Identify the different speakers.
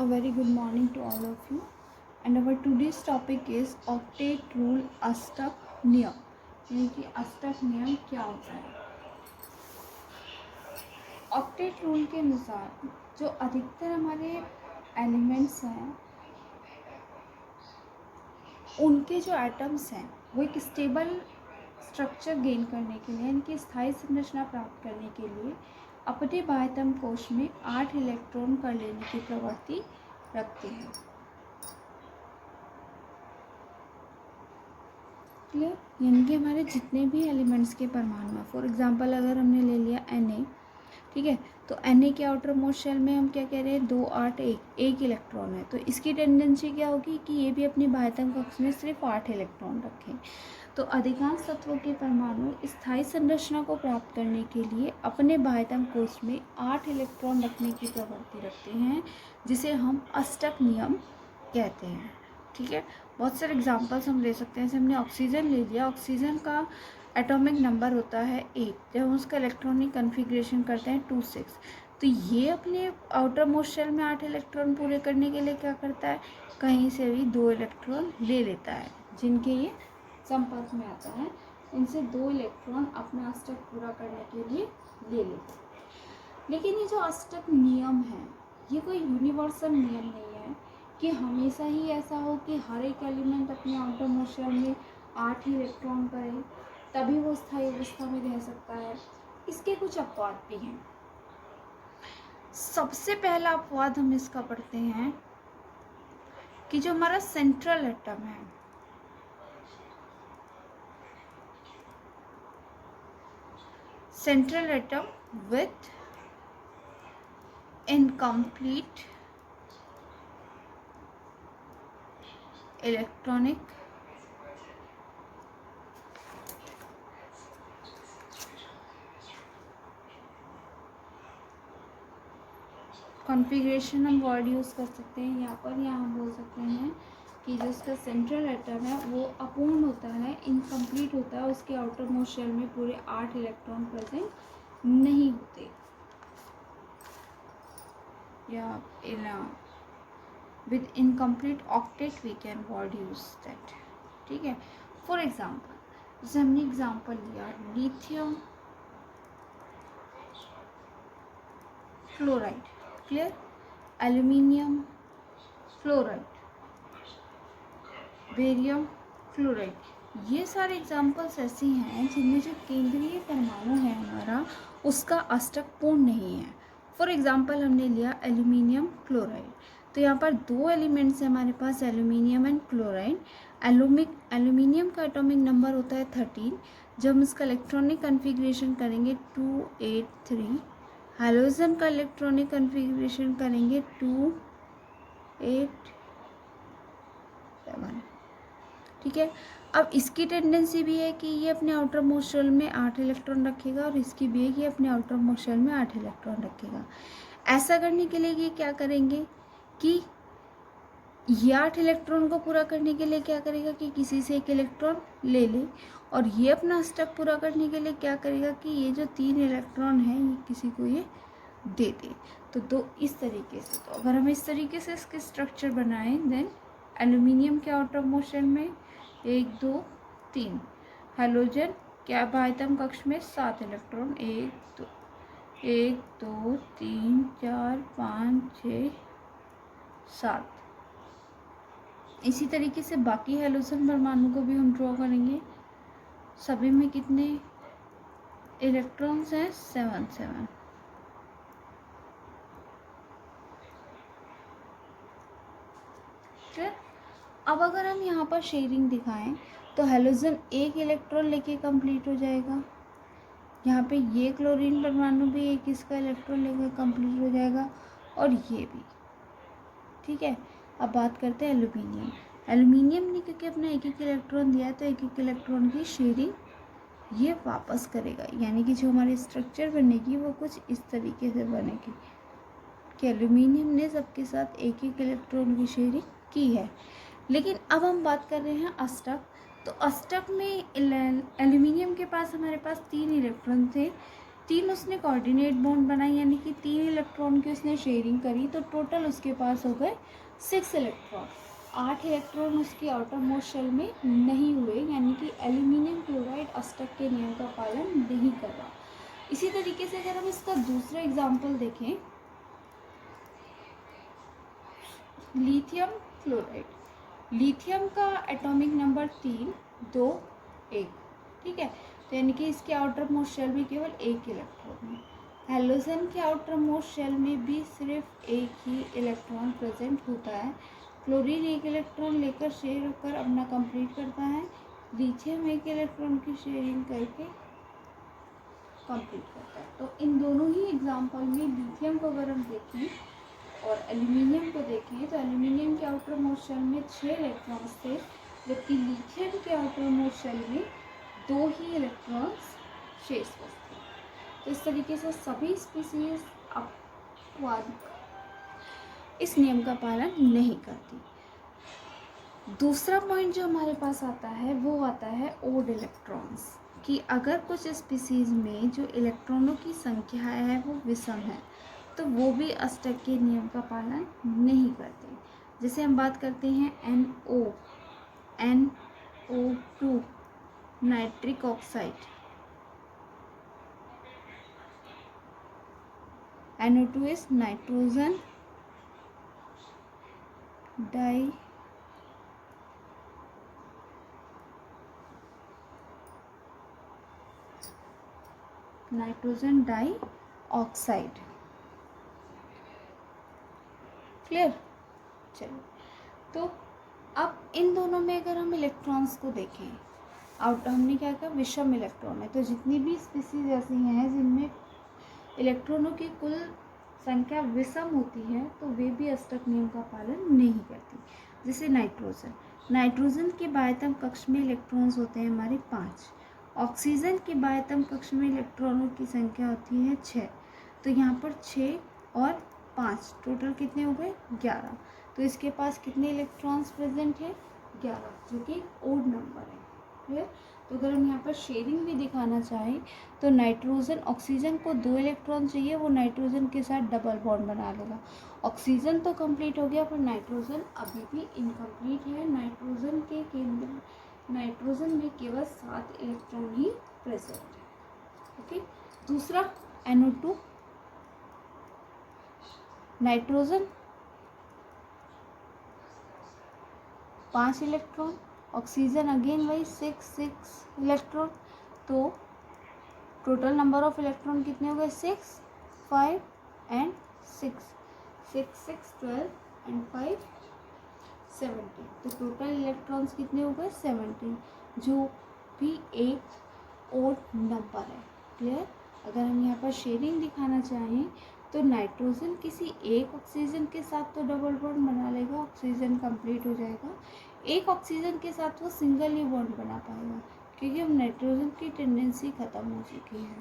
Speaker 1: A very good morning to all of you, and our today's topic is octet rule अष्टक नियम। यानी कि अष्टक नियम क्या होता है। ऑक्टेट रूल के अनुसार जो अधिकतर हमारे एलिमेंट्स हैं उनके जो एटम्स हैं वो एक स्टेबल स्ट्रक्चर गेन करने के लिए यानी कि स्थायी संरचना प्राप्त करने के लिए अपने बाह्यतम कोश में 8 इलेक्ट्रॉन कर लेने की प्रवृत्ति रखते हैं। क्लियर? यानी कि हमारे जितने भी एलिमेंट्स के परमाणु हैं, फॉर एग्जांपल अगर हमने ले लिया Na, ठीक है, तो Na के आउटर मोस्ट शेल में हम क्या कह रहे हैं 2 8 एक इलेक्ट्रॉन है, तो इसकी टेंडेंसी क्या होगी कि ये भी अपनी बाह्यतम कक्ष में सिर्फ 8 इलेक्ट्रॉन रखें। तो अधिकांश तत्वों के परमाणु स्थायी संरचना को प्राप्त करने के लिए अपने बाह्यतम कोश में 8 इलेक्ट्रॉन रखने की प्रवृत्ति रखते हैं, जिसे हम अष्टक नियम कहते हैं। ठीक है, बहुत सारे एग्जांपल्स हम ले सकते हैं। जैसे हमने ऑक्सीजन ले लिया, ऑक्सीजन का एटॉमिक नंबर होता है 8, जब हम उसका इलेक्ट्रॉनिक कन्फिग्रेशन करते हैं 2 6, तो ये अपने आउटर मोस्ट शेल में 8 इलेक्ट्रॉन पूरे करने के लिए क्या करता है, कहीं से भी 2 इलेक्ट्रॉन ले लेता है, जिनके ये संपर्क में आता है, इनसे 2 इलेक्ट्रॉन अपना अष्टक पूरा करने के लिए ले लेते हैं। लेकिन ये जो अष्टक नियम है ये कोई यूनिवर्सल नियम नहीं है कि हमेशा ही ऐसा हो कि हर एक एलिमेंट अपने आउटर मोस्ट शेल में 8 ही इलेक्ट्रॉन करे तभी वो स्थायी अवस्था में रह सकता है। इसके कुछ अपवाद भी हैं। सबसे पहला अपवाद हम इसका पढ़ते हैं कि जो हमारा सेंट्रल एटम है, central atom with incomplete electronic configuration हम वर्ड यूज़ कर सकते हैं यहाँ पर, या हम बोल सकते हैं कि जो उसका सेंट्रल एटम है वो अपूर्ण होता है, इनकम्प्लीट होता है, उसके आउटर मोस्ट शेल में पूरे 8 इलेक्ट्रॉन प्रेजेंट नहीं होते, या with incomplete octet we can word use that. ठीक है, फॉर एग्जाम्पल जैसे हमने एग्जाम्पल लिया lithium chloride, clear, aluminium fluoride, barium chloride, ये सारे एग्जाम्पल्स ऐसे हैं जिनमें जो केंद्रीय परमाणु है हमारा उसका अष्टक पूर्ण नहीं है। फॉर एग्जाम्पल हमने लिया एल्यूमिनियम क्लोराइड, तो यहाँ पर 2 एलिमेंट्स हैं हमारे पास, एल्यूमिनियम एंड क्लोराइड। एल्यूमिनियम का एटॉमिक नंबर होता है 13, जब हम इसका इलेक्ट्रॉनिक कन्फिग्रेशन करेंगे 2 8 3, हाइड्रोजन का इलेक्ट्रॉनिक कन्फिग्रेशन करेंगे 2 8 7। ठीक है, अब इसकी टेंडेंसी भी है कि ये अपने आउटर मोस्ट शेल में 8 इलेक्ट्रॉन रखेगा, और इसकी भी है कि अपने आउटर मोस्ट शेल में 8 इलेक्ट्रॉन रखेगा। ऐसा करने के लिए ये क्या करेंगे कि ये 8 इलेक्ट्रॉन को पूरा करने के लिए क्या करेगा कि किसी से 1 इलेक्ट्रॉन ले ले, और ये अपना अष्टक पूरा करने के लिए क्या करेगा कि ये जो 3 इलेक्ट्रॉन है ये किसी को ये दे दे। तो 2 इस तरीके से, तो अगर हम इस तरीके से इसके स्ट्रक्चर बनाएं, देन एल्यूमिनियम के आउटर मोस्ट शेल में 1 2 3, हाइड्रोजन क्या बाह्यतम कक्ष में 7 इलेक्ट्रॉन, 1 2 3 4 5 6 7। इसी तरीके से बाकी हाइड्रोजन परमाणु को भी हम ड्रॉ करेंगे। सभी में कितने इलेक्ट्रॉन्स हैं, 7 7। फिर अब अगर हम यहाँ पर शेयरिंग दिखाएं तो हाइड्रोजन 1 इलेक्ट्रॉन लेके कंप्लीट हो जाएगा, यहाँ पे ये क्लोरीन परमाणु भी 1 इसका इलेक्ट्रॉन लेकर कंप्लीट हो जाएगा, और ये भी। ठीक है, अब बात करते हैं एल्यूमिनियम। एल्यूमिनियम ने क्योंकि अपना 1 इलेक्ट्रॉन दिया है तो 1 इलेक्ट्रॉन की शेयरिंग ये वापस करेगा, यानी कि जो हमारी स्ट्रक्चर बनेगी वो कुछ इस तरीके से बनेगी कि एल्यूमिनियम ने सबके साथ 1 इलेक्ट्रॉन की शेयरिंग की है। लेकिन अब हम बात कर रहे हैं अष्टक, तो अष्टक में एल्यूमिनियम के पास हमारे पास 3 इलेक्ट्रॉन थे, 3 उसने कोऑर्डिनेट बॉन्ड बनाई, यानी कि 3 इलेक्ट्रॉन की उसने शेयरिंग करी, तो टोटल उसके पास हो गए 6 इलेक्ट्रॉन। 8 इलेक्ट्रॉन उसकी आउटर मोस्ट शेल में नहीं हुए, यानी कि एल्यूमिनियम क्लोराइड अष्टक के नियम का पालन नहीं कर रहा। इसी तरीके से अगर हम इसका दूसरा एग्जाम्पल देखें, लिथियम क्लोराइड, लिथियम का एटॉमिक नंबर 3, 2, 1, ठीक है। तो यानी कि इसके आउटर मोस्ट शेल में केवल 1 इलेक्ट्रॉन है। हैलोजन के आउटर मोस्ट शेल में भी सिर्फ 1 ही इलेक्ट्रॉन प्रेजेंट होता है। क्लोरीन 1 इलेक्ट्रॉन लेकर शेयर होकर अपना कंप्लीट करता है। लिथियम 1 इलेक्ट्रॉन की शेयरिंग करके कंप्लीट करता है। तो इन दोनों ही एग्जाम्पल में लिथियम को अगर हम देखें और एल्यूमिनियम को देखें, तो एल्यूमिनियम के आउटर मोस्ट शेल में 6 इलेक्ट्रॉन्स थे, जबकि लिथियम के आउटर मोस्ट शेल में 2 ही इलेक्ट्रॉन्स शेष बचते। तो इस तरीके से सभी स्पीसीज अपवाद इस नियम का पालन नहीं करती। दूसरा पॉइंट जो हमारे पास आता है वो आता है ओड इलेक्ट्रॉन्स, कि अगर कुछ स्पीसीज में जो इलेक्ट्रॉनों की संख्या है वो विषम है, तो वो भी अष्टक के नियम का पालन नहीं करते। जैसे हम बात करते हैं NO2 nitric oxide, NO2 is nitrogen dioxide. Clear? चलिए, तो अब इन दोनों में अगर हम इलेक्ट्रॉन्स को देखें, हमने क्या कहा, विषम इलेक्ट्रॉन है। तो जितनी भी स्पीसीज ऐसी हैं जिनमें इलेक्ट्रॉनों की कुल संख्या विषम होती है, तो वे भी अष्टक नियम का पालन नहीं करती। जैसे नाइट्रोजन के बाह्यतम कक्ष में इलेक्ट्रॉन्स होते हैं हमारे 5। ऑक्सीजन के बाह्यतम कक्ष में इलेक्ट्रॉनों की संख्या होती है 6। तो यहाँ पर 6 और 5 टोटल कितने हो गए, 11। तो इसके पास कितने इलेक्ट्रॉन्स प्रेजेंट है, 11, जो कि ओड नंबर है। क्लियर? तो अगर हम यहाँ पर शेयरिंग भी दिखाना चाहें, तो नाइट्रोजन, ऑक्सीजन को 2 इलेक्ट्रॉन चाहिए, वो नाइट्रोजन के साथ डबल बॉन्ड बना लेगा। ऑक्सीजन तो कंप्लीट हो गया, पर नाइट्रोजन अभी भी इनकम्प्लीट है। नाइट्रोजन में केवल 7 इलेक्ट्रॉन ही प्रेजेंट है। ओके, दूसरा NO2, nitrogen 5 electron, oxygen again वही 6 इलेक्ट्रॉन। तो टोटल नंबर ऑफ इलेक्ट्रॉन कितने हो गए, 6, 5 एंड 6, 6, 12 एंड 5, 17। तो टोटल इलेक्ट्रॉन्स कितने हो गए, 17, जो भी एक ओड नंबर है। क्लियर? अगर हम यहाँ पर शेयरिंग दिखाना चाहें, तो नाइट्रोजन किसी एक ऑक्सीजन के साथ तो डबल बॉन्ड बना लेगा, ऑक्सीजन कंप्लीट हो जाएगा। एक ऑक्सीजन के साथ वो सिंगल ही बॉन्ड बना पाएगा, क्योंकि अब नाइट्रोजन की टेंडेंसी ख़त्म हो चुकी है।